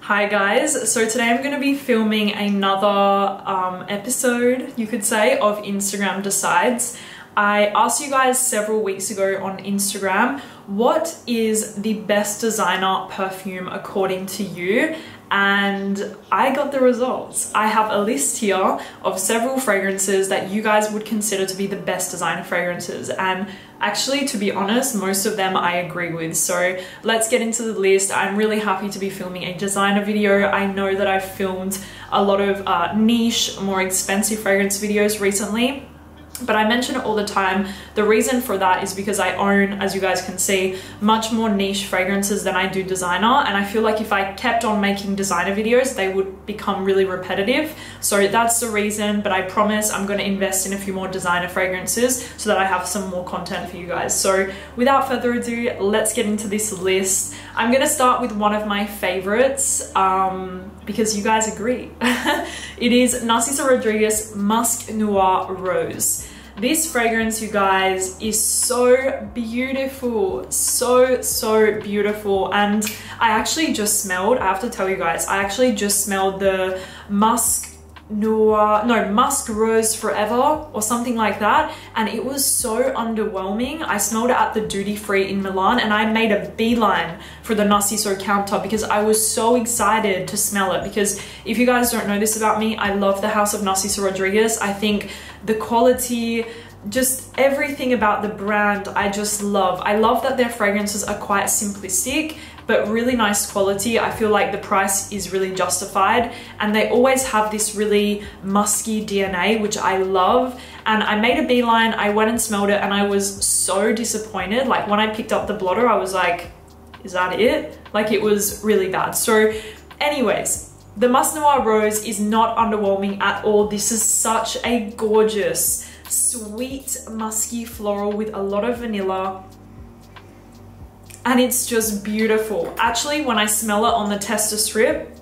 Hi guys, so today I'm going to be filming another episode, you could say, of Instagram Decides. I asked you guys several weeks ago on Instagram, what is the best designer perfume according to you? And I got the results. I have a list here of several fragrances that you guys would consider to be the best designer fragrances, and actually, to be honest, most of them I agree with. So let's get into the list. I'm really happy to be filming a designer video. I know that I've filmed a lot of niche, more expensive fragrance videos recently, but I mention it all the time. The reason for that is because I own, as you guys can see, much more niche fragrances than I do designer, and I feel like if I kept on making designer videos, they would become really repetitive. So that's the reason, but I promise I'm going to invest in a few more designer fragrances so that I have some more content for you guys. So without further ado, let's get into this list. I'm going to start with one of my favorites because you guys agree. It is Narciso Rodriguez Musc Noir Rose. This fragrance, you guys, is so beautiful, so beautiful. And I actually just smelled, I have to tell you guys, I actually just smelled the Musc Rose Forever or something like that, and it was so underwhelming. I smelled it at the duty free in Milan, and I made a beeline for the Narciso counter because I was so excited to smell it. Because if you guys don't know this about me, I love the house of Narciso Rodriguez. I think the quality, just everything about the brand, I just love. I love that their fragrances are quite simplistic but really nice quality. I feel like the price is really justified, and they always have this really musky DNA, which I love. And I made a beeline, I went and smelled it, and I was so disappointed. Like when I picked up the blotter, I was like, is that it? Like it was really bad. So anyways, the Musc Noir Rose is not underwhelming at all. This is such a gorgeous, sweet, musky floral with a lot of vanilla. And it's just beautiful. Actually, when I smell it on the tester strip,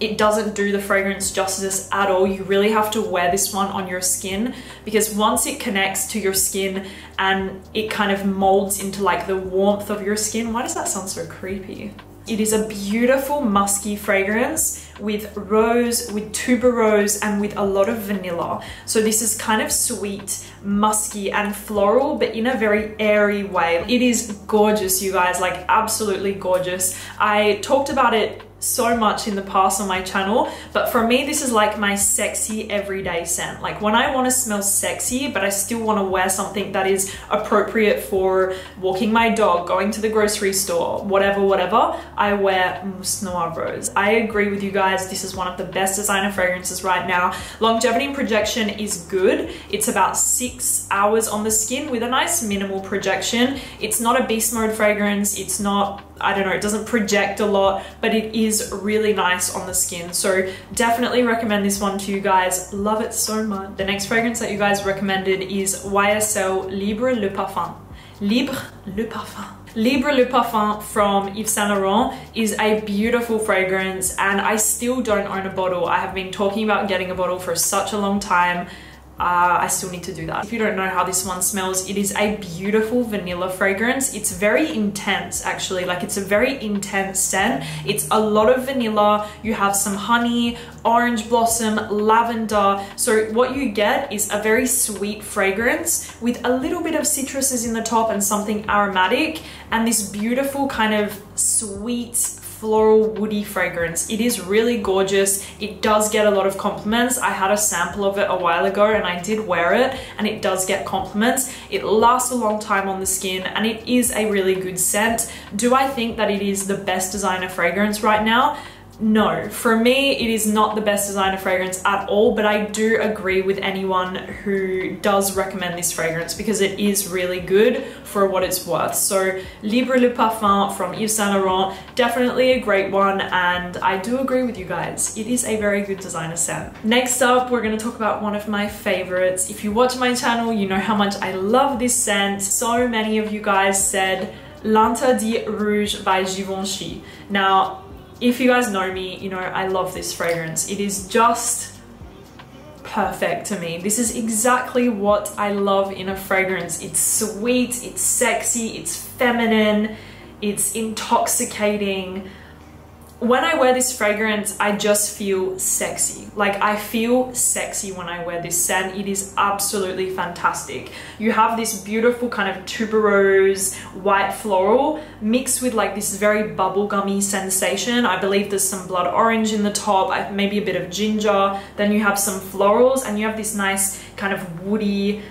it doesn't do the fragrance justice at all. You really have to wear this one on your skin, because once it connects to your skin and it kind of molds into like the warmth of your skin. Why does that sound so creepy? It is a beautiful musky fragrance with rose, with tuberose, and with a lot of vanilla. So this is kind of sweet, musky, and floral, but in a very airy way. It is gorgeous, you guys, like absolutely gorgeous. I talked about it so much in the past on my channel, but for me this is like my sexy everyday scent. Like when I want to smell sexy but I still want to wear something that is appropriate for walking my dog, going to the grocery store, whatever, I wear Musc Noir Rose. I agree with you guys, this is one of the best designer fragrances right now. Longevity and projection is good. It's about 6 hours on the skin with a nice minimal projection. It's not a beast mode fragrance, it's not, I don't know, it doesn't project a lot, but it is really nice on the skin. So definitely recommend this one to you guys. Love it so much. The next fragrance that you guys recommended is YSL Libre Le Parfum. Libre Le Parfum. Libre Le Parfum from Yves Saint Laurent is a beautiful fragrance, and I still don't own a bottle. I have been talking about getting a bottle for such a long time. I still need to do that. If you don't know how this one smells, it is a beautiful vanilla fragrance. It's very intense, actually. Like it's a very intense scent. It's a lot of vanilla. You have some honey, orange blossom, lavender. So what you get is a very sweet fragrance with a little bit of citruses in the top and something aromatic, and this beautiful kind of sweet floral woody fragrance. It is really gorgeous. It does get a lot of compliments. I had a sample of it a while ago and I did wear it, and it does get compliments. It lasts a long time on the skin, and it is a really good scent. Do I think that it is the best designer fragrance right now? No, for me it is not the best designer fragrance at all, but I do agree with anyone who does recommend this fragrance because it is really good for what it's worth. So Libre Le Parfum from Yves Saint Laurent, definitely a great one, and I do agree with you guys. It is a very good designer scent. Next up, we're going to talk about one of my favorites. If you watch my channel, you know how much I love this scent. So many of you guys said L'Interdit Rouge by Givenchy. Now, if you guys know me, you know I love this fragrance. It is just perfect to me. This is exactly what I love in a fragrance. It's sweet, it's sexy, it's feminine, it's intoxicating. When I wear this fragrance, I just feel sexy. Like, I feel sexy when I wear this scent. It is absolutely fantastic. You have this beautiful kind of tuberose white floral mixed with like this very bubblegummy sensation. I believe there's some blood orange in the top, maybe a bit of ginger. Then you have some florals and you have this nice kind of woody,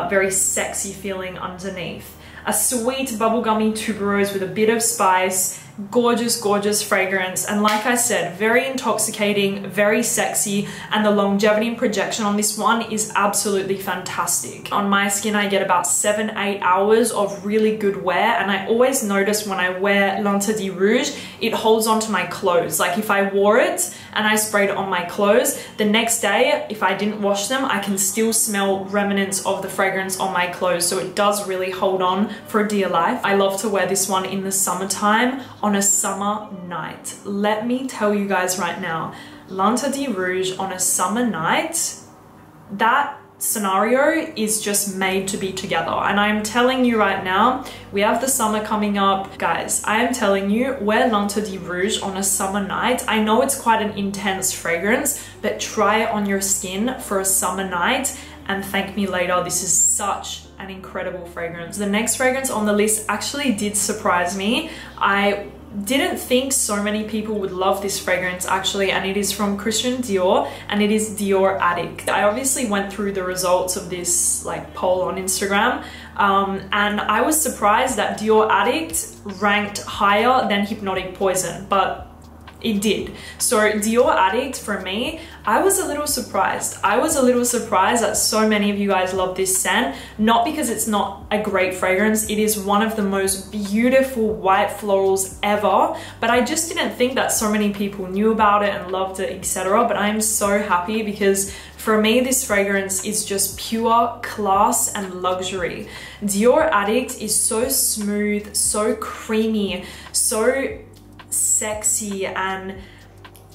very sexy feeling underneath. A sweet bubblegummy tuberose with a bit of spice. Gorgeous, gorgeous fragrance, and like I said, very intoxicating, very sexy, and the longevity and projection on this one is absolutely fantastic. On my skin, I get about 7-8 hours of really good wear, and I always notice when I wear L'Interdit Rouge, it holds onto my clothes. Like if I wore it and I sprayed it on my clothes, the next day, if I didn't wash them, I can still smell remnants of the fragrance on my clothes, so it does really hold on for dear life. I love to wear this one in the summertime, on a summer night. Let me tell you guys right now, L'Interdit Rouge on a summer night, that scenario is just made to be together. And I'm telling you right now, we have the summer coming up. Guys, I am telling you, wear L'Interdit Rouge on a summer night. I know it's quite an intense fragrance, but try it on your skin for a summer night and thank me later. This is such an incredible fragrance. The next fragrance on the list actually did surprise me. I didn't think so many people would love this fragrance actually, and it is from Christian Dior, and it is Dior Addict. I obviously went through the results of this like poll on Instagram, and I was surprised that Dior Addict ranked higher than Hypnotic Poison, but it did. So Dior Addict, for me, I was a little surprised. I was a little surprised that so many of you guys love this scent, not because it's not a great fragrance. It is one of the most beautiful white florals ever, but I just didn't think that so many people knew about it and loved it, etc. But I'm so happy because for me, this fragrance is just pure class and luxury. Dior Addict is so smooth, so creamy, so sexy, and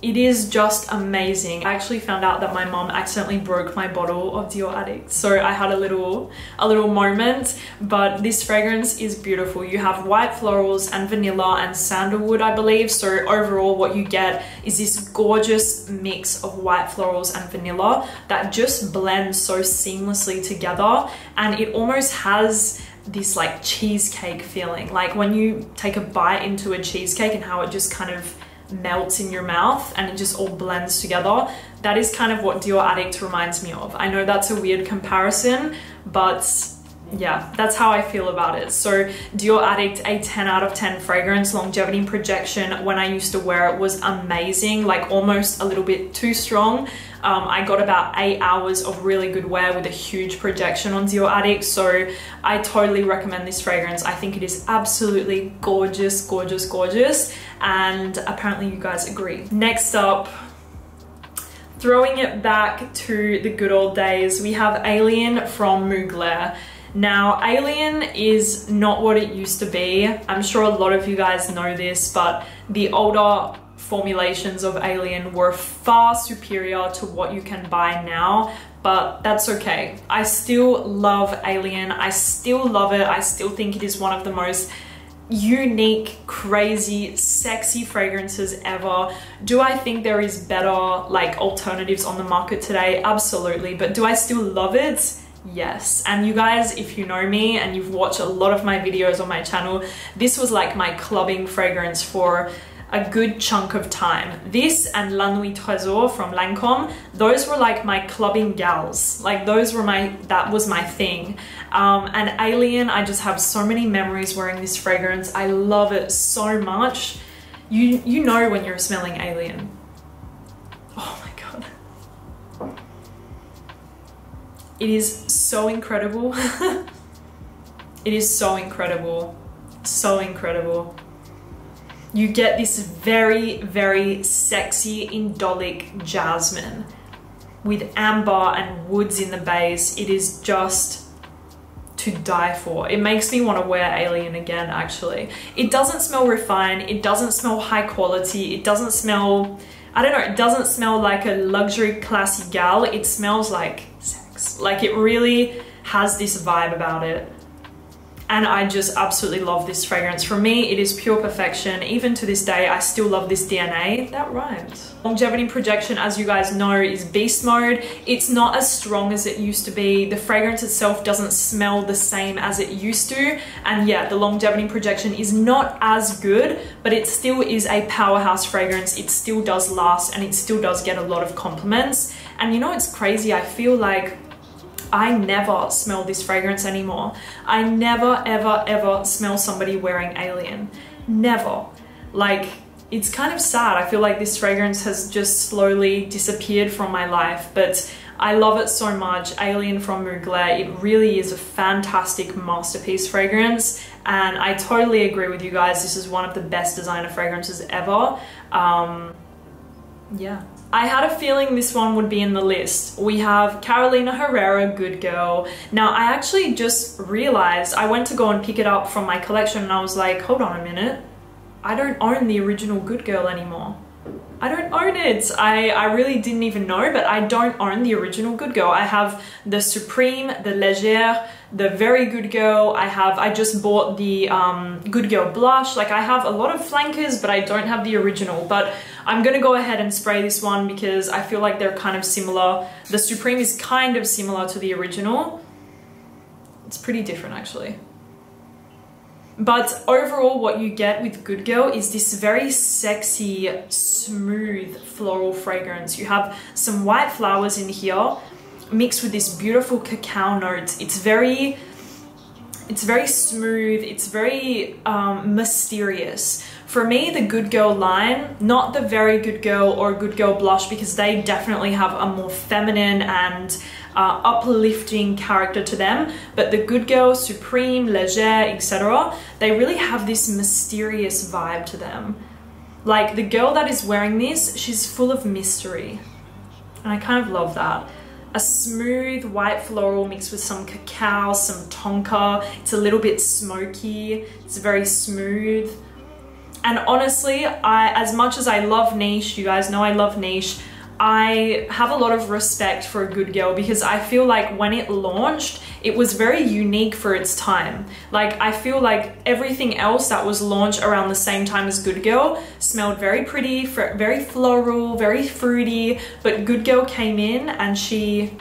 it is just amazing. I actually found out that my mom accidentally broke my bottle of Dior Addict, so I had a little moment, but this fragrance is beautiful. You have white florals and vanilla and sandalwood, I believe. So overall what you get is this gorgeous mix of white florals and vanilla that just blends so seamlessly together, and it almost has this like cheesecake feeling, like when you take a bite into a cheesecake and how it just kind of melts in your mouth and it just all blends together. That is kind of what Dior Addict reminds me of. I know that's a weird comparison, but yeah, that's how I feel about it. So Dior Addict, a 10 out of 10 fragrance. Longevity and projection when I used to wear it was amazing, like almost a little bit too strong. I got about 8 hours of really good wear with a huge projection on Dior Addict, so I totally recommend this fragrance. I think it is absolutely gorgeous, gorgeous, gorgeous, and apparently you guys agree. Next up, throwing it back to the good old days, we have Alien from Mugler. Now, Alien is not what it used to be. I'm sure a lot of you guys know this, but the older formulations of Alien were far superior to what you can buy now, but that's okay. I still love Alien. I still love it. I still think it is one of the most unique, crazy, sexy fragrances ever. Do I think there is better like alternatives on the market today? Absolutely. But do I still love it? Yes. And you guys, if you know me and you've watched a lot of my videos on my channel, this was like my clubbing fragrance for a good chunk of time. This and La Nuit Trésor from Lancôme, those were like my clubbing gals. Like those were that was my thing. And Alien, I just have so many memories wearing this fragrance. I love it so much. You know when you're smelling Alien. Oh my God. It is so incredible. It is so incredible. So incredible. You get this very, very sexy indolic jasmine with amber and woods in the base. It is just to die for. It makes me want to wear Alien again, actually. It doesn't smell refined. It doesn't smell high quality. It doesn't smell, I don't know, it doesn't smell like a luxury classy gal. It smells like sex. Like it really has this vibe about it. and I just absolutely love this fragrance. For me, it is pure perfection. Even to this day, I still love this DNA. That rhymed. Longevity projection, as you guys know, is beast mode. It's not as strong as it used to be. The fragrance itself doesn't smell the same as it used to. And yeah, the longevity projection is not as good, but it still is a powerhouse fragrance. It still does last, and it still does get a lot of compliments. And you know, it's crazy. I feel like I never smell this fragrance anymore. I never, ever, ever smell somebody wearing Alien. Never. Like, it's kind of sad. I feel like this fragrance has just slowly disappeared from my life, but I love it so much. Alien from Mugler, it really is a fantastic masterpiece fragrance, and I totally agree with you guys. This is one of the best designer fragrances ever. Yeah. I had a feeling this one would be in the list. We have Carolina Herrera, Good Girl. Now, I actually just realized, I went to go and pick it up from my collection and I was like, hold on a minute. I don't own the original Good Girl anymore. I don't own it. I really didn't even know, but I don't own the original Good Girl. I have the Supreme, the Légère, the Very Good Girl. I just bought the Good Girl blush. Like, I have a lot of flankers, but I don't have the original. But I'm gonna go ahead and spray this one because I feel like they're kind of similar. The Supreme is kind of similar to the original. It's pretty different actually. But overall, what you get with Good Girl is this very sexy, smooth floral fragrance. You have some white flowers in here mixed with this beautiful cacao notes. It's very smooth. It's very mysterious. For me, the Good Girl line, not the Very Good Girl or Good Girl blush, because they definitely have a more feminine and uplifting character to them, but the Good Girl, Supreme, Légère, etc., they really have this mysterious vibe to them. Like, the girl that is wearing this, she's full of mystery, and I kind of love that. A smooth white floral mixed with some cacao, some tonka. It's a little bit smoky. It's very smooth. And honestly, as much as I love niche, you guys know I love niche, I have a lot of respect for a Good Girl because I feel like when it launched, it was very unique for its time. Like, I feel like everything else that was launched around the same time as Good Girl smelled very pretty, very floral, very fruity, but Good Girl came in and she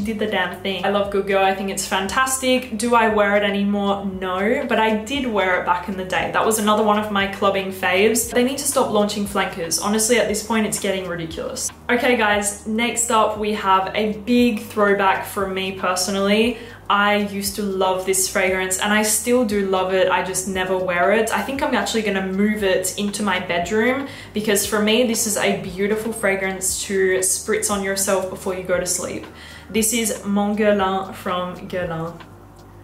did the damn thing. I love Good Girl. I think it's fantastic. Do I wear it anymore? No, but I did wear it back in the day. That was another one of my clubbing faves. They need to stop launching flankers. Honestly, at this point, it's getting ridiculous. Okay, guys, next up, we have a big throwback for me personally. I used to love this fragrance and I still do love it. I just never wear it. I think I'm actually gonna move it into my bedroom because for me, this is a beautiful fragrance to spritz on yourself before you go to sleep. This is Mon Guerlain from Guerlain.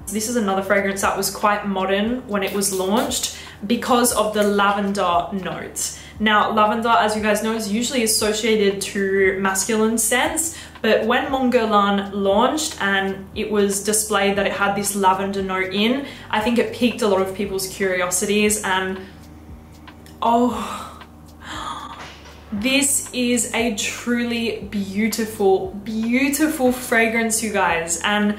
This is another fragrance that was quite modern when it was launched because of the lavender notes. Now, lavender, as you guys know, is usually associated to masculine scents, but when Mon Guerlain launched and it was displayed that it had this lavender note in, I think it piqued a lot of people's curiosities and oh, this is a truly beautiful, beautiful fragrance, you guys. And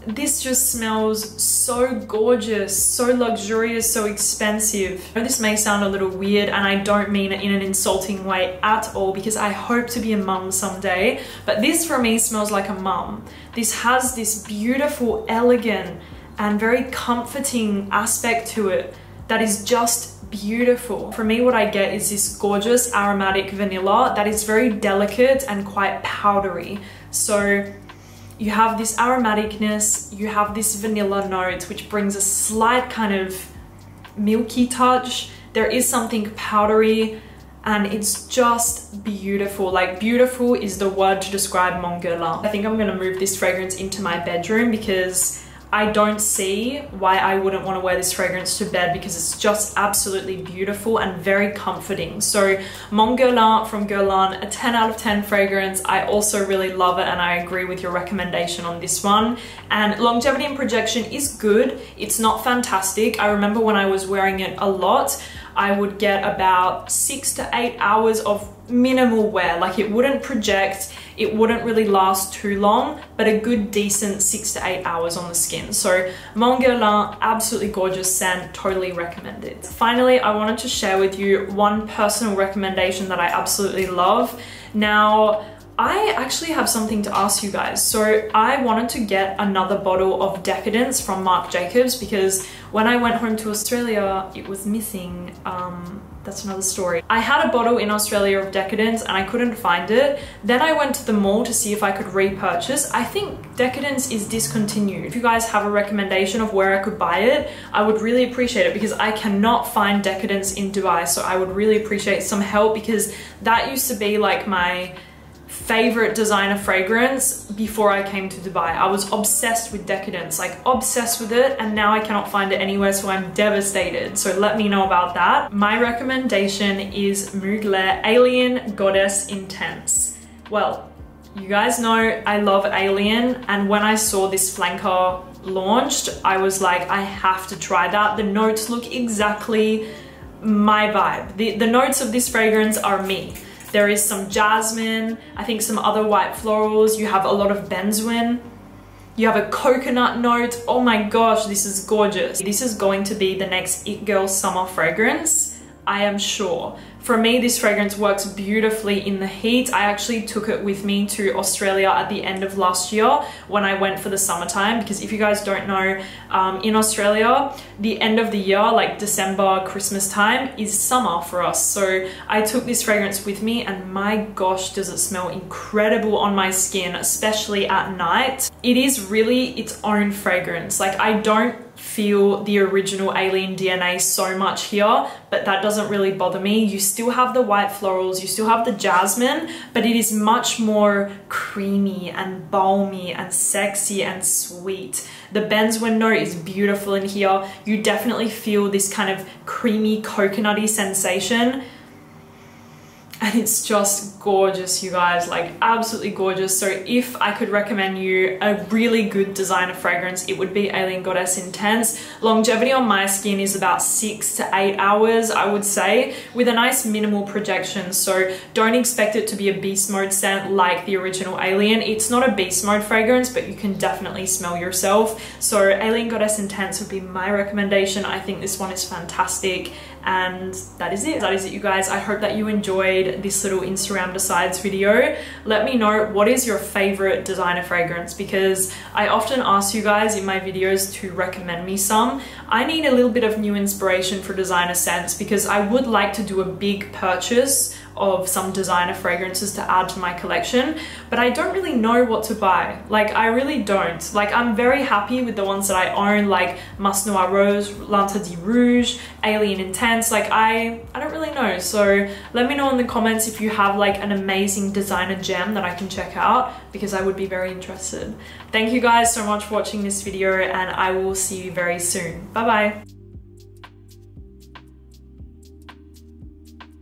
this just smells so gorgeous, so luxurious, so expensive. I know this may sound a little weird and I don't mean it in an insulting way at all because I hope to be a mum someday, but this for me smells like a mum. This has this beautiful, elegant and very comforting aspect to it that is just beautiful. For me, what I get is this gorgeous aromatic vanilla that is very delicate and quite powdery. So you have this aromaticness, you have this vanilla note, which brings a slight kind of milky touch. There is something powdery and it's just beautiful. Like, beautiful is the word to describe Mon Guerlain. I think I'm gonna move this fragrance into my bedroom because I don't see why I wouldn't want to wear this fragrance to bed because it's just absolutely beautiful and very comforting. So Mon Guerlain from Guerlain, a 10 out of 10 fragrance. I also really love it and I agree with your recommendation on this one. And longevity and projection is good. It's not fantastic. I remember when I was wearing it a lot, I would get about 6 to 8 hours of minimal wear. Like, it wouldn't project. it wouldn't really last too long, but a good decent 6 to 8 hours on the skin. So Mon Guerlain, absolutely gorgeous scent, totally recommend it. Finally, I wanted to share with you one personal recommendation that I absolutely love. Now, I actually have something to ask you guys. So I wanted to get another bottle of Decadence from Marc Jacobs because when I went home to Australia, it was missing. That's another story. I had a bottle in Australia of Decadence and I couldn't find it. Then I went to the mall to see if I could repurchase. I think Decadence is discontinued. If you guys have a recommendation of where I could buy it, I would really appreciate it because I cannot find Decadence in Dubai. So I would really appreciate some help because that used to be like my favorite designer fragrance before I came to Dubai. I was obsessed with Decadence, like obsessed with it, and now I cannot find it anywhere, so I'm devastated. So let me know about that. My recommendation is Mugler Alien Goddess Intense. Well, you guys know I love Alien, and when I saw this flanker launched, I was like, I have to try that. The notes look exactly my vibe. The notes of this fragrance are me. There is some jasmine, I think some other white florals, you have a lot of benzoin, you have a coconut note. Oh my gosh, this is gorgeous. This is going to be the next It Girl summer fragrance, I am sure. For me, this fragrance works beautifully in the heat. I actually took it with me to Australia at the end of last year when I went for the summertime, because if you guys don't know, in Australia, the end of the year, like December, Christmas time, is summer for us. So I took this fragrance with me and my gosh, does it smell incredible on my skin, especially at night. It is really its own fragrance. Like, I don't feel the original Alien DNA so much here, but that doesn't really bother me. You still have the white florals, you still have the jasmine, but it is much more creamy and balmy and sexy and sweet. The benzoin note is beautiful in here. You definitely feel this kind of creamy coconutty sensation. And it's just gorgeous, you guys, like absolutely gorgeous. So if I could recommend you a really good designer fragrance, it would be Alien Goddess Intense. Longevity on my skin is about 6 to 8 hours, I would say, with a nice minimal projection. So don't expect it to be a beast mode scent like the original Alien. It's not a beast mode fragrance, but you can definitely smell yourself. So Alien Goddess Intense would be my recommendation. I think this one is fantastic. And that is it. That is it, you guys. I hope that you enjoyed this little Instagram Decides video. Let me know, what is your favorite designer fragrance? Because I often ask you guys in my videos to recommend me some. I need a little bit of new inspiration for designer scents because I would like to do a big purchase of some designer fragrances to add to my collection, but I don't really know what to buy. Like, I really don't. Like, I'm very happy with the ones that I own, like MUSC Noir Rose, Rouge, Alien Intense. Like, I don't really know. So let me know in the comments if you have like an amazing designer gem that I can check out, because I would be very interested. Thank you guys so much for watching this video, and I will see you very soon. Bye bye.